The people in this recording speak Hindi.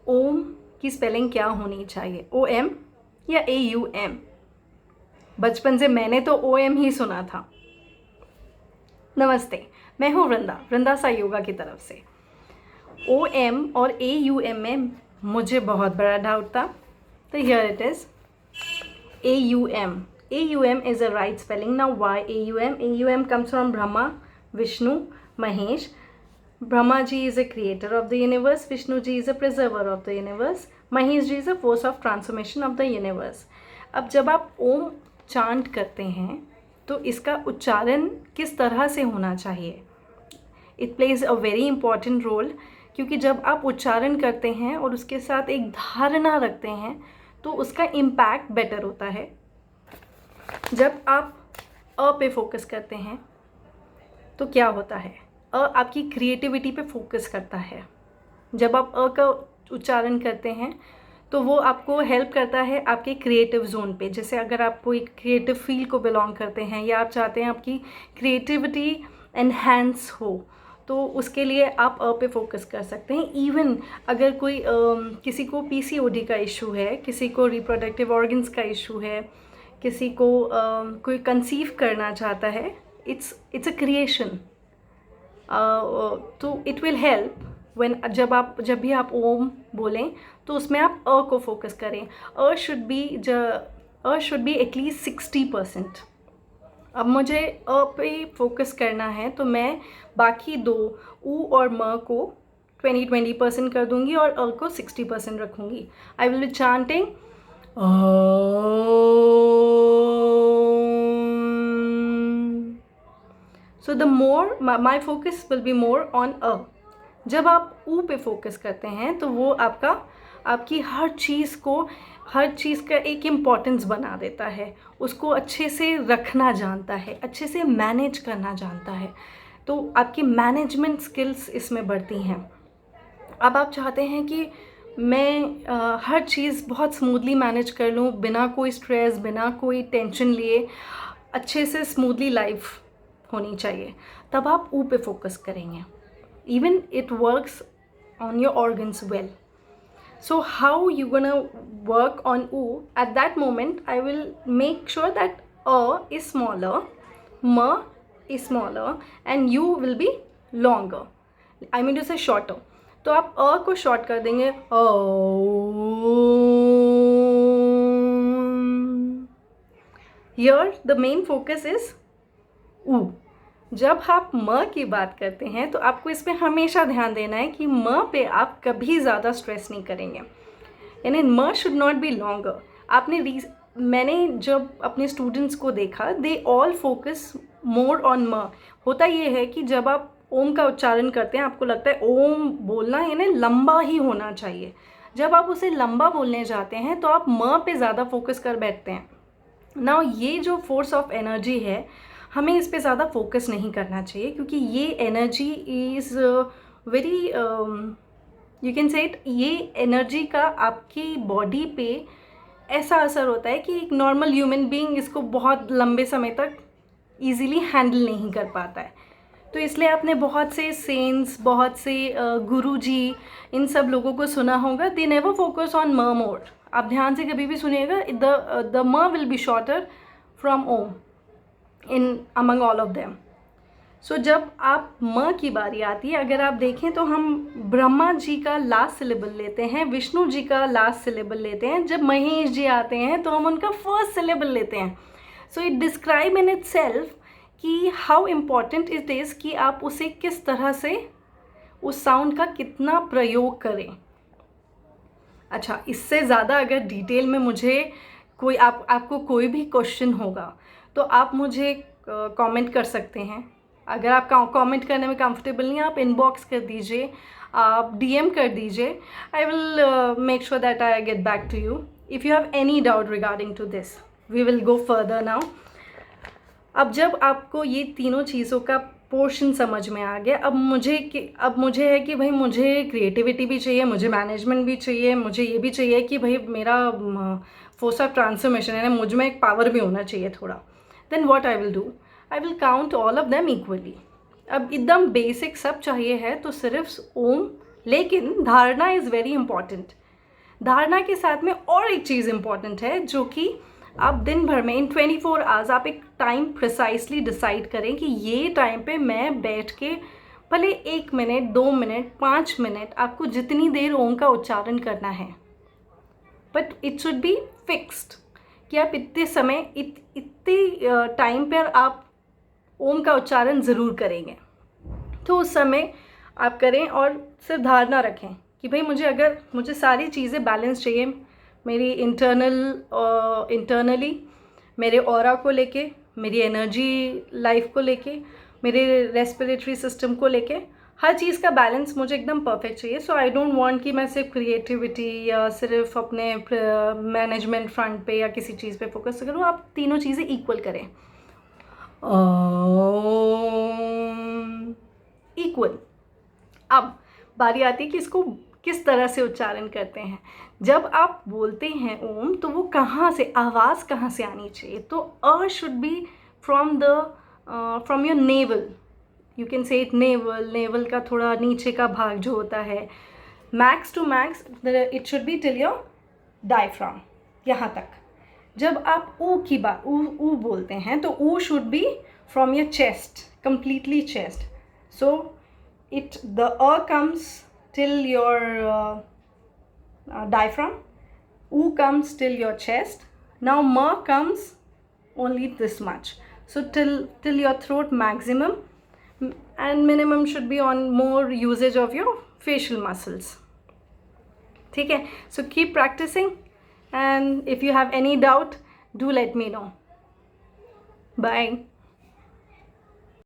ओम की स्पेलिंग क्या होनी चाहिए, OM या AUM? बचपन से मैंने तो OM ही सुना था। नमस्ते, मैं हूँ वृंदा सा योगा की तरफ से। OM और AUM में मुझे बहुत बड़ा डाउट था, तो here it is AUM. AUM is a right spelling. Now why AUM? AUM comes from Brahma, Vishnu, Mahesh. Brahma ji is a creator of the universe, Vishnu ji is a preserver of the universe, Mahesh ji is a force of transformation of the universe. अब जब आप ओम चांट करते हैं तो इसका उच्चारण किस तरह से होना चाहिए? It plays a very important role, क्योंकि जब आप उच्चारण करते हैं और उसके साथ एक धारणा रखते हैं तो उसका इम्पैक्ट बेटर होता है। जब आप अ पे फोकस करते हैं तो क्या होता है? अ आपकी क्रिएटिविटी पे फोकस करता है। जब आप अ का उच्चारण करते हैं तो वो आपको हेल्प करता है आपके क्रिएटिव जोन पे। जैसे अगर आप कोई क्रिएटिव फील्ड को बिलोंग करते हैं या आप चाहते हैं आपकी क्रिएटिविटी एनहेंस हो, तो उसके लिए आप अ पे फोकस कर सकते हैं। इवन अगर कोई किसी को PCOD का इशू है, किसी को रिप्रोडक्टिव ऑर्गन्स का इशू है, किसी को कोई कंसीव करना चाहता है, इट्स अ क्रिएशन। तो इट विल हेल्प व्हेन जब भी आप ओम बोलें तो उसमें आप अ को फोकस करें। अ शुड बी एटलीस्ट 60%। अब मुझे अ पे फोकस करना है तो मैं बाकी दो ऊ और म को 20% कर दूंगी और अ को 60% रखूंगी। I will be chanting so the more my focus will be more on a. जब आप ऊ पे फोकस करते हैं तो वो आपकी हर चीज़ का एक इम्पॉर्टेंस बना देता है, उसको अच्छे से रखना जानता है, अच्छे से मैनेज करना जानता है, तो आपकी मैनेजमेंट स्किल्स इसमें बढ़ती हैं। अब आप चाहते हैं कि मैं हर चीज़ बहुत स्मूथली मैनेज कर लूँ, बिना कोई स्ट्रेस, बिना कोई टेंशन लिए अच्छे से स्मूथली लाइफ होनी चाहिए, तब आप ऊ पे फोकस करेंगे। Even it works on your organs well. So how you gonna work on oo? At that moment I will make sure that a is smaller, ma is smaller and u will be longer. I mean to say shorter. तो आप अ को शॉर्ट कर देंगे Here the main focus is ऊ। जब आप म की बात करते हैं तो आपको इस पर हमेशा ध्यान देना है कि म पे आप कभी ज़्यादा स्ट्रेस नहीं करेंगे, यानी म शुड नॉट बी लॉन्गर। मैंने जब अपने स्टूडेंट्स को देखा, they all focus more on म। होता ये है कि जब आप ओम का उच्चारण करते हैं आपको लगता है ओम बोलना यानी लंबा ही होना चाहिए। जब आप उसे लंबा बोलने जाते हैं तो आप म पे ज़्यादा फोकस कर बैठते हैं ना। ये जो फोर्स ऑफ एनर्जी है, हमें इस पे ज़्यादा फोकस नहीं करना चाहिए, क्योंकि ये energy is very you can say it, ये एनर्जी का आपकी बॉडी पे ऐसा असर होता है कि एक नॉर्मल ह्यूमन बीइंग इसको बहुत लंबे समय तक इजीली हैंडल नहीं कर पाता है। तो इसलिए आपने बहुत से सेंट्स, बहुत से गुरुजी, इन सब लोगों को सुना होगा, दे नेवर फोकस ऑन म मोर। आप ध्यान से कभी भी सुनिएगा, द म will be shorter from Om in among all of them. So जब आप म की बारी आती है, अगर आप देखें तो हम ब्रह्मा जी का लास्ट सिलेबल लेते हैं, विष्णु जी का लास्ट सिलेबल लेते हैं, जब महेश जी आते हैं तो हम उनका फर्स्ट सिलेबल लेते हैं। So it describe in it self कि हाउ इम्पॉर्टेंट इट इज़ कि आप उसे किस तरह से, उस साउंड का कितना प्रयोग करें। अच्छा, इससे ज़्यादा अगर डिटेल में मुझे कोई आपको कोई भी क्वेश्चन होगा तो आप मुझे कमेंट कर सकते हैं। अगर आप कमेंट करने में कंफर्टेबल नहीं, आप इनबॉक्स कर दीजिए, आप DM कर दीजिए। I will make sure that I get back to you if you have any doubt regarding to this. We will go further now. अब जब आपको ये तीनों चीज़ों का पोर्शन समझ में आ गया, अब मुझे है कि भाई मुझे क्रिएटिविटी भी चाहिए, मुझे मैनेजमेंट भी चाहिए, मुझे ये भी चाहिए कि भाई मेरा फोर्स ऑफ ट्रांसफॉर्मेशन है ना, मुझ में एक पावर भी होना चाहिए थोड़ा। Then what I will do, I will count all of them equally. अब एकदम बेसिक सब चाहिए है तो सिर्फ ओम लेकिन धारणा इज़ वेरी इंपॉर्टेंट। धारणा के साथ में और एक चीज़ इंपॉर्टेंट है, जो कि आप दिन भर में इन 24 आवर्स आप एक टाइम प्रिसाइसली डिसाइड करें कि ये टाइम पे मैं बैठ के भले 1 मिनट, 2 मिनट, 5 मिनट, आपको जितनी देर ओम का उच्चारण करना है, but it should be fixed कि आप इतने समय इतने टाइम पर आप ओम का उच्चारण ज़रूर करेंगे। तो उस समय आप करें और सिर्फ धारणा रखें कि भाई मुझे सारी चीज़ें बैलेंस चाहिए, मेरी इंटरनली, मेरे ऑरा को लेके, मेरी एनर्जी लाइफ को लेके, मेरे रेस्पिरेटरी सिस्टम को लेके, हर चीज़ का बैलेंस मुझे एकदम परफेक्ट चाहिए। सो आई डोंट वांट कि मैं सिर्फ क्रिएटिविटी या सिर्फ अपने मैनेजमेंट फ्रंट पे या किसी चीज़ पे फोकस करूँ। आप तीनों चीज़ें इक्वल करें, इक्वल। अब बारी आती है कि इसको किस तरह से उच्चारण करते हैं। जब आप बोलते हैं ओम, तो वो कहाँ से, आवाज़ कहाँ से आनी चाहिए? तो uh should be from your navel, you can say it navel का थोड़ा नीचे का भाग जो होता है, max to max it should be till your diaphragm, यहाँ तक। जब आप ऊ की बात ऊ बोलते हैं, तो ऊ should be from your chest, completely chest. So the comes till your diaphragm, oo comes till your chest. Now ma comes only this much, so till your throat maximum, and minimum should be on more usage of your facial muscles. ठीक है? So keep practicing, and if you have any doubt, do let me know. Bye.